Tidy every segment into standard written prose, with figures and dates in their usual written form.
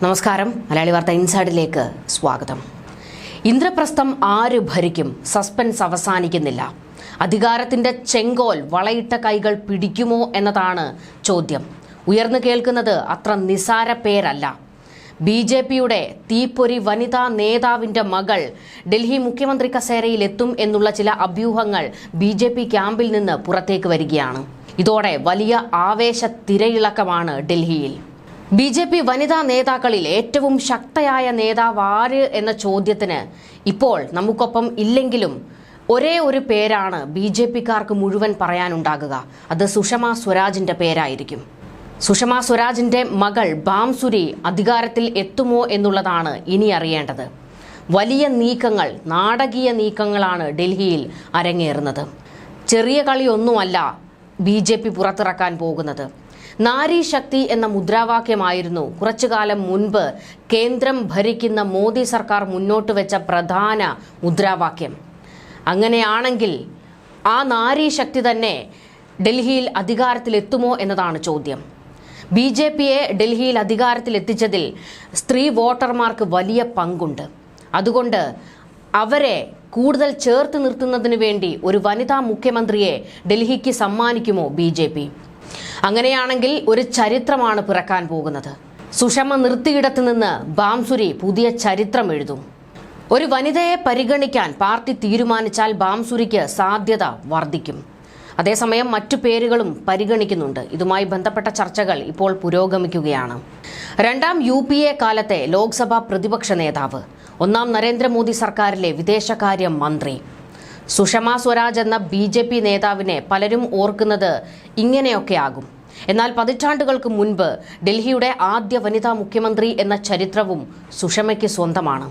നമസ്കാരം. മലയാളി വാർത്ത ഇൻസൈഡിലേക്ക് സ്വാഗതം. ഇന്ദ്രപ്രസ്ഥം ആര് ഭരിക്കും? സസ്പെൻസ് അവസാനിക്കുന്നില്ല. അധികാരത്തിന്റെ ചെങ്കോൽ വളയിട്ട കൈകൾ പിടിക്കുമോ എന്നതാണ് ചോദ്യം. ഉയർന്നു കേൾക്കുന്നത് അത്ര നിസാര പേരല്ല. BJPയുടെ തീപ്പൊരി വനിതാ നേതാവിന്റെ മകൾ ഡൽഹി മുഖ്യമന്ത്രി കസേരയിൽ എത്തും എന്നുള്ള ചില അഭ്യൂഹങ്ങൾ BJP ക്യാമ്പിൽ നിന്ന് പുറത്തേക്ക് വരികയാണ്. ഇതോടെ വലിയ ആവേശ തിരയിളക്കമാണ് ഡൽഹിയിൽ. BJP വനിതാ നേതാക്കളിൽ ഏറ്റവും ശക്തയായ നേതാവ് ആര് എന്ന ചോദ്യത്തിന് ഇപ്പോൾ നമുക്കൊപ്പം ഇല്ലെങ്കിലും ഒരേ ഒരു പേരാണ് BJPക്കാർക്ക് മുഴുവൻ പറയാനുണ്ടാകുക. അത് സുഷമ സ്വരാജിന്റെ പേരായിരിക്കും. സുഷമ സ്വരാജിന്റെ മകൾ ബാംസുരി അധികാരത്തിൽ എത്തുമോ എന്നുള്ളതാണ് ഇനി അറിയേണ്ടത്. വലിയ നീക്കങ്ങൾ, നാടകീയ നീക്കങ്ങളാണ് ഡൽഹിയിൽ അരങ്ങേറുന്നത്. ചെറിയ കളിയൊന്നുമല്ല BJP പുറത്തിറക്കാൻ പോകുന്നത്. നാരി ശക്തി എന്ന മുദ്രാവാക്യമായിരുന്നു കുറച്ചുകാലം മുൻപ് കേന്ദ്രം ഭരിക്കുന്ന മോദി സർക്കാർ മുന്നോട്ട് വെച്ച പ്രധാന മുദ്രാവാക്യം. അങ്ങനെയാണെങ്കിൽ ആ നാരി ശക്തി തന്നെ ഡൽഹിയിൽ അധികാരത്തിലെത്തുമോ എന്നതാണ് ചോദ്യം. BJPയെ ഡൽഹിയിൽ അധികാരത്തിലെത്തിച്ചതിൽ സ്ത്രീ വോട്ടർമാർക്ക് വലിയ പങ്കുണ്ട്. അതുകൊണ്ട് അവരെ കൂടുതൽ ചേർത്ത് നിർത്തുന്നതിന് വേണ്ടി ഒരു വനിതാ മുഖ്യമന്ത്രിയെ ഡൽഹിക്ക് സമ്മാനിക്കുമോ BJP? അങ്ങനെയാണെങ്കിൽ ഒരു ചരിത്രമാണ് പിറക്കാൻ പോകുന്നത്. സുഷമ നിർത്തിയിടത്ത് നിന്ന് ബാംസുരി പുതിയ ചരിത്രം എഴുതും. ഒരു വനിതയെ പരിഗണിക്കാൻ പാർട്ടി തീരുമാനിച്ചാൽ ബാംസുരിക്ക് സാധ്യത വർദ്ധിക്കും. അതേസമയം മറ്റു പേരുകളും പരിഗണിക്കുന്നുണ്ട്. ഇതുമായി ബന്ധപ്പെട്ട ചർച്ചകൾ ഇപ്പോൾ പുരോഗമിക്കുകയാണ്. രണ്ടാം UPA കാലത്തെ ലോക്സഭാ പ്രതിപക്ഷ നേതാവ്, ഒന്നാം നരേന്ദ്രമോദി സർക്കാരിലെ വിദേശകാര്യ മന്ത്രി സുഷമ സ്വരാജ് എന്ന BJP നേതാവിനെ പലരും ഓർക്കുന്നത് ഇങ്ങനെയൊക്കെയാകും. എന്നാൽ പതിറ്റാണ്ടുകൾക്ക് മുൻപ് ഡൽഹിയുടെ ആദ്യ വനിതാ മുഖ്യമന്ത്രി എന്ന ചരിത്രവും സുഷമയ്ക്ക് സ്വന്തമാണ്.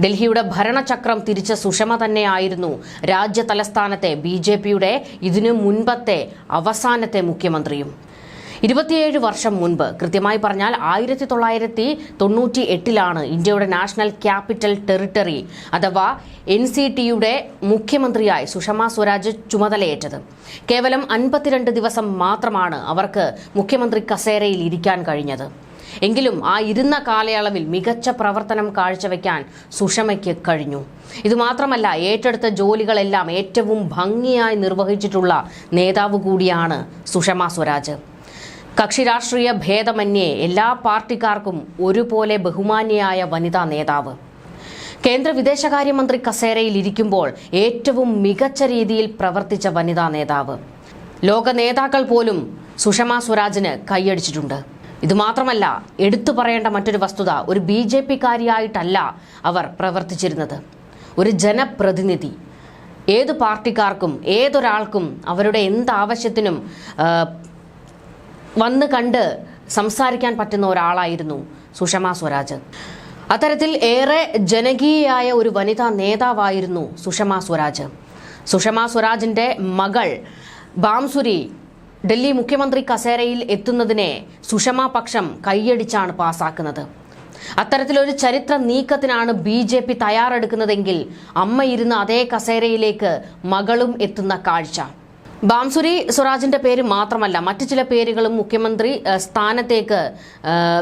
ഡൽഹിയുടെ ഭരണചക്രം തിരിച്ച സുഷമ തന്നെയായിരുന്നു രാജ്യ തലസ്ഥാനത്തെ BJPയുടെ ഇതിനു മുൻപത്തെ അവസാനത്തെ മുഖ്യമന്ത്രിയും. 27 വർഷം മുൻപ്, കൃത്യമായി പറഞ്ഞാൽ 1998 ഇന്ത്യയുടെ നാഷണൽ ക്യാപിറ്റൽ ടെറിട്ടറി അഥവാ NCTയുടെ മുഖ്യമന്ത്രിയായി സുഷമ സ്വരാജ് ചുമതലയേറ്റത്. കേവലം 52 ദിവസം മാത്രമാണ് അവർക്ക് മുഖ്യമന്ത്രി കസേരയിൽ ഇരിക്കാൻ കഴിഞ്ഞത്. എങ്കിലും ആ ഇരുന്ന കാലയളവിൽ മികച്ച പ്രവർത്തനം കാഴ്ചവെക്കാൻ സുഷമയ്ക്ക് കഴിഞ്ഞു. ഇതുമാത്രമല്ല, ഏറ്റെടുത്ത ജോലികളെല്ലാം ഏറ്റവും ഭംഗിയായി നിർവഹിച്ചിട്ടുള്ള നേതാവ് കൂടിയാണ് സുഷമ സ്വരാജ്. കക്ഷി രാഷ്ട്രീയ ഭേദമന്യേ എല്ലാ പാർട്ടിക്കാർക്കും ഒരുപോലെ ബഹുമാന്യയായ വനിതാ നേതാവ്. കേന്ദ്ര വിദേശകാര്യമന്ത്രി കസേരയിൽ ഇരിക്കുമ്പോൾ ഏറ്റവും മികച്ച രീതിയിൽ പ്രവർത്തിച്ച വനിതാ നേതാവ്. ലോക നേതാക്കൾ പോലും സുഷമ സ്വരാജിന് കൈയടിച്ചിട്ടുണ്ട്. ഇതുമാത്രമല്ല, എടുത്തു പറയേണ്ട മറ്റൊരു വസ്തുത, ഒരു BJPക്കാരിയായിട്ടല്ല അവർ പ്രവർത്തിച്ചിരുന്നത്. ഒരു ജനപ്രതിനിധി. ഏതു പാർട്ടിക്കാർക്കും ഏതൊരാൾക്കും അവരുടെ എന്താവശ്യത്തിനും വന്ന് കണ്ട് സംസാരിക്കാൻ പറ്റുന്ന ഒരാളായിരുന്നു സുഷമ സ്വരാജ്. അത്തരത്തിൽ ഏറെ ജനകീയയായ ഒരു വനിതാ നേതാവായിരുന്നു സുഷമ സ്വരാജ്. സുഷമ സ്വരാജിന്റെ മകൾ ബാംസുരി ഡൽഹി മുഖ്യമന്ത്രി കസേരയിൽ എത്തുന്നതിനെ സുഷമ പക്ഷം കൈയടിച്ചാണ് പാസാക്കുന്നത്. അത്തരത്തിലൊരു ചരിത്ര നീക്കത്തിനാണ് BJP തയ്യാറെടുക്കുന്നതെങ്കിൽ അമ്മ ഇരുന്ന അതേ കസേരയിലേക്ക് മകളും എത്തുന്ന കാഴ്ച. ബാംസുരി സ്വരാജിന്റെ പേര് മാത്രമല്ല, മറ്റു ചില പേരുകളും മുഖ്യമന്ത്രി സ്ഥാനത്തേക്ക്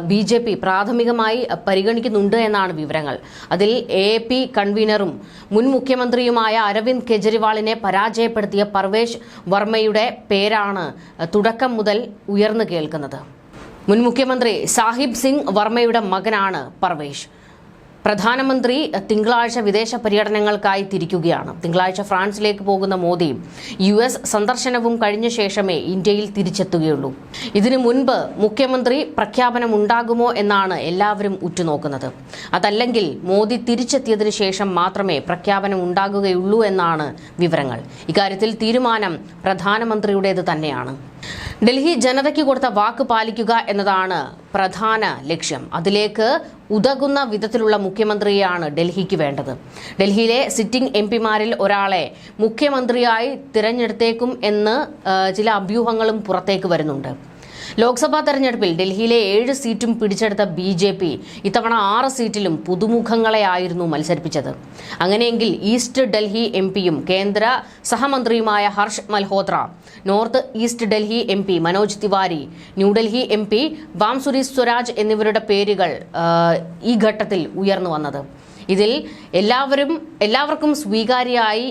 BJP പ്രാഥമികമായി പരിഗണിക്കുന്നുണ്ട് എന്നാണ് വിവരങ്ങൾ. അതിൽ AAP കൺവീനറും മുൻ മുഖ്യമന്ത്രിയുമായ അരവിന്ദ് കെജ്രിവാളിനെ പരാജയപ്പെടുത്തിയ പർവേഷ് വർമ്മയുടെ പേരാണ് തുടക്കം മുതൽ ഉയർന്നു കേൾക്കുന്നത്. മുൻ മുഖ്യമന്ത്രി സാഹിബ് സിംഗ് വർമ്മയുടെ മകനാണ് പർവേഷ്. പ്രധാനമന്ത്രി തിങ്കളാഴ്ച വിദേശ പര്യടനങ്ങൾക്കായി തിരിക്കുകയാണ്. തിങ്കളാഴ്ച ഫ്രാൻസിലേക്ക് പോകുന്ന മോദി US സന്ദർശനവും കഴിഞ്ഞ ശേഷമേ ഇന്ത്യയിൽ തിരിച്ചെത്തുകയുള്ളൂ. ഇതിനു മുൻപ് മുഖ്യമന്ത്രി പ്രഖ്യാപനമുണ്ടാകുമോ എന്നാണ് എല്ലാവരും ഉറ്റുനോക്കുന്നത്. അതല്ലെങ്കിൽ മോദി തിരിച്ചെത്തിയതിനു ശേഷം മാത്രമേ പ്രഖ്യാപനം ഉണ്ടാകുകയുള്ളൂ എന്നാണ് വിവരങ്ങൾ. ഇക്കാര്യത്തിൽ തീരുമാനം പ്രധാനമന്ത്രിയുടേത് തന്നെയാണ്. ഡൽഹി ജനതയ്ക്ക് കൊടുത്ത വാക്ക് പാലിക്കുക എന്നതാണ് പ്രധാന ലക്ഷ്യം. അതിലേക്ക് ഉതകുന്ന വിധത്തിലുള്ള മുഖ്യമന്ത്രിയെയാണ് ഡൽഹിക്ക് വേണ്ടത്. ഡൽഹിയിലെ സിറ്റിംഗ് MPമാരിൽ ഒരാളെ മുഖ്യമന്ത്രിയായി തിരഞ്ഞെടുത്തേക്കും എന്ന് ചില അഭ്യൂഹങ്ങളും പുറത്തേക്ക് വരുന്നുണ്ട്. ലോക്സഭാ തെരഞ്ഞെടുപ്പിൽ ഡൽഹിയിലെ 7 സീറ്റും പിടിച്ചെടുത്ത BJP ഇത്തവണ 6 സീറ്റിലും പുതുമുഖങ്ങളെയായിരുന്നു മത്സരിപ്പിച്ചത്. അങ്ങനെയെങ്കിൽ ഈസ്റ്റ് ഡൽഹി MP-യും കേന്ദ്ര സഹമന്ത്രിയുമായ Harsh Malhotra, north east Delhi MP Manoj Tiwari, New Delhi MP Bansuri Swaraj എന്നിവരുടെ പേരുകൾ ഈ ഘട്ടത്തിൽ ഉയർന്നു വന്നത്. ഇതിൽ എല്ലാവർക്കും സ്വീകാര്യമായി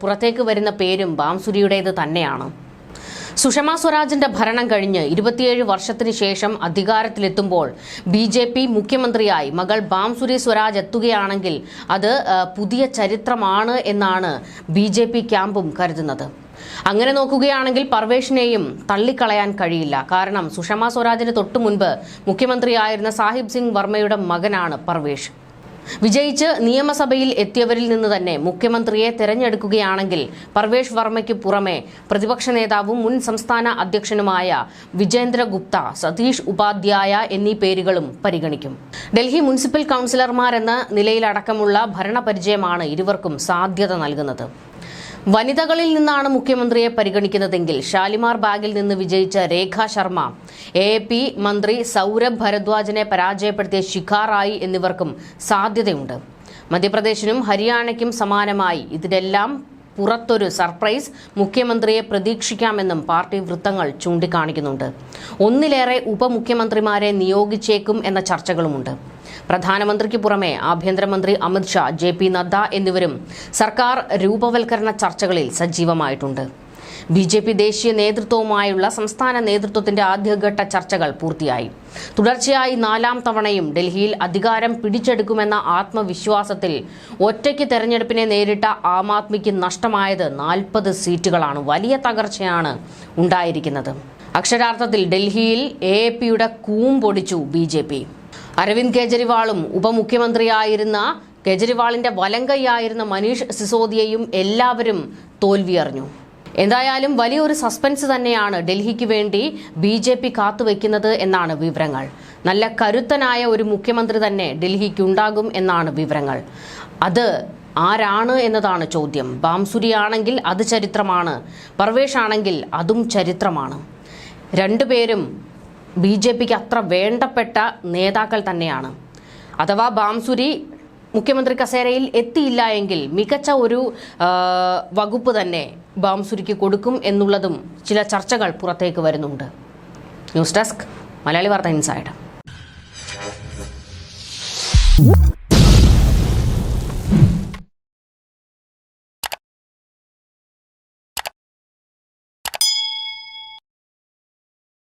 പുറത്തേക്ക് വരുന്ന പേരും ബാംസുരിയുടേത് തന്നെയാണ്. സുഷമ സ്വരാജിന്റെ ഭരണം കഴിഞ്ഞ് 27 വർഷത്തിന് ശേഷം അധികാരത്തിലെത്തുമ്പോൾ BJP മുഖ്യമന്ത്രിയായി മകൾ ബാംസുരി സ്വരാജ് എത്തുകയാണെങ്കിൽ അത് പുതിയ ചരിത്രമാണ് എന്നാണ് BJP ക്യാമ്പും കരുതുന്നത്. അങ്ങനെ നോക്കുകയാണെങ്കിൽ പർവേഷിനെയും തള്ളിക്കളയാൻ കഴിയില്ല. കാരണം സുഷമ സ്വരാജിന് തൊട്ടു മുൻപ് മുഖ്യമന്ത്രിയായിരുന്ന സാഹിബ് സിംഗ് വർമ്മയുടെ മകനാണ് പർവേഷ്. വിജയിച്ച് നിയമസഭയിൽ എത്തിയവരിൽ നിന്ന് തന്നെ മുഖ്യമന്ത്രിയെ തെരഞ്ഞെടുക്കുകയാണെങ്കിൽ പർവേഷ് വർമ്മയ്ക്ക് പുറമെ പ്രതിപക്ഷ നേതാവും മുൻ സംസ്ഥാന അധ്യക്ഷനുമായ വിജേന്ദ്ര ഗുപ്ത, സതീഷ് ഉപാധ്യായ എന്നീ പേരുകളും പരിഗണിക്കും. ഡൽഹി മുനിസിപ്പൽ കൗൺസിലർമാരെന്ന നിലയിലടക്കമുള്ള ഭരണപരിചയമാണ് ഇരുവർക്കും സാധ്യത നൽകുന്നത്. വനിതകളിൽ നിന്നാണ് മുഖ്യമന്ത്രിയെ പരിഗണിക്കുന്നതെങ്കിൽ ഷാലിമാർ ബാഗിൽ നിന്ന് വിജയിച്ച രേഖ ശർമ്മ, AP മന്ത്രി സൗരഭ് ഭരദ്വാജിനെ പരാജയപ്പെടുത്തിയ ശിഖ റായി എന്നിവർക്കും സാധ്യതയുണ്ട്. മധ്യപ്രദേശിനും ഹരിയാനയ്ക്കും സമാനമായി ഇതിനെല്ലാം പുറത്തൊരു സർപ്രൈസ് മുഖ്യമന്ത്രിയെ പ്രതീക്ഷിക്കാമെന്നും പാർട്ടി വൃത്തങ്ങൾ ചൂണ്ടിക്കാണിക്കുന്നുണ്ട്. ഒന്നിലേറെ ഉപമുഖ്യമന്ത്രിമാരെ നിയോഗിച്ചേക്കും എന്ന ചർച്ചകളുമുണ്ട്. പ്രധാനമന്ത്രിക്ക് പുറമെ ആഭ്യന്തരമന്ത്രി അമിത് ഷാ, JP നദ്ദ എന്നിവരും സർക്കാർ രൂപവൽക്കരണ ചർച്ചകളിൽ സജീവമായിട്ടുണ്ട്. BJP ദേശീയ നേതൃത്വവുമായുള്ള സംസ്ഥാന നേതൃത്വത്തിന്റെ ആദ്യഘട്ട ചർച്ചകൾ പൂർത്തിയായി. തുടർച്ചയായി 4ാം തവണയും ഡൽഹിയിൽ അധികാരം പിടിച്ചെടുക്കുമെന്ന ആത്മവിശ്വാസത്തിൽ ഒറ്റയ്ക്ക് തെരഞ്ഞെടുപ്പിനെ നേരിട്ട ആം ആദ്മിക്ക് നഷ്ടമായത് 40 സീറ്റുകളാണ്. വലിയ തകർച്ചയാണ് ഉണ്ടായിരിക്കുന്നത്. അക്ഷരാർത്ഥത്തിൽ ഡൽഹിയിൽ AAPയുടെ കൂമ്പൊടിച്ചു BJP. അരവിന്ദ് കെജ്രിവാളും ഉപമുഖ്യമന്ത്രിയായിരുന്ന കെജ്രിവാളിന്റെ വലങ്കൈയായിരുന്ന മനീഷ് സിസോദിയയും എല്ലാവരും തോൽവിയറിഞ്ഞു. എന്തായാലും വലിയൊരു സസ്പെൻസ് തന്നെയാണ് ഡൽഹിക്ക് വേണ്ടി BJP കാത്തുവെക്കുന്നത് എന്നാണ് വിവരങ്ങൾ. നല്ല കരുത്തനായ ഒരു മുഖ്യമന്ത്രി തന്നെ ഡൽഹിക്കുണ്ടാകും എന്നാണ് വിവരങ്ങൾ. അത് ആരാണ് എന്നതാണ് ചോദ്യം. ബാംസുരി ആണെങ്കിൽ അത് ചരിത്രമാണ്, പർവേഷ് ആണെങ്കിൽ അതും ചരിത്രമാണ്. രണ്ടുപേരും BJPക്ക് അത്ര വേണ്ടപ്പെട്ട നേതാക്കൾ തന്നെയാണ്. അഥവാ ബാംസുരി മുഖ്യമന്ത്രി കസേരയിൽ എത്തിയില്ല എങ്കിൽ മികച്ച ഒരു വകുപ്പ് തന്നെ ബാംസുരിക്ക് കൊടുക്കും എന്നുള്ളതും ചില ചർച്ചകൾ പുറത്തേക്ക് വരുന്നുണ്ട്. ന്യൂസ് ഡെസ്ക്, മലയാളി വാർത്ത ഇൻസൈഡ്.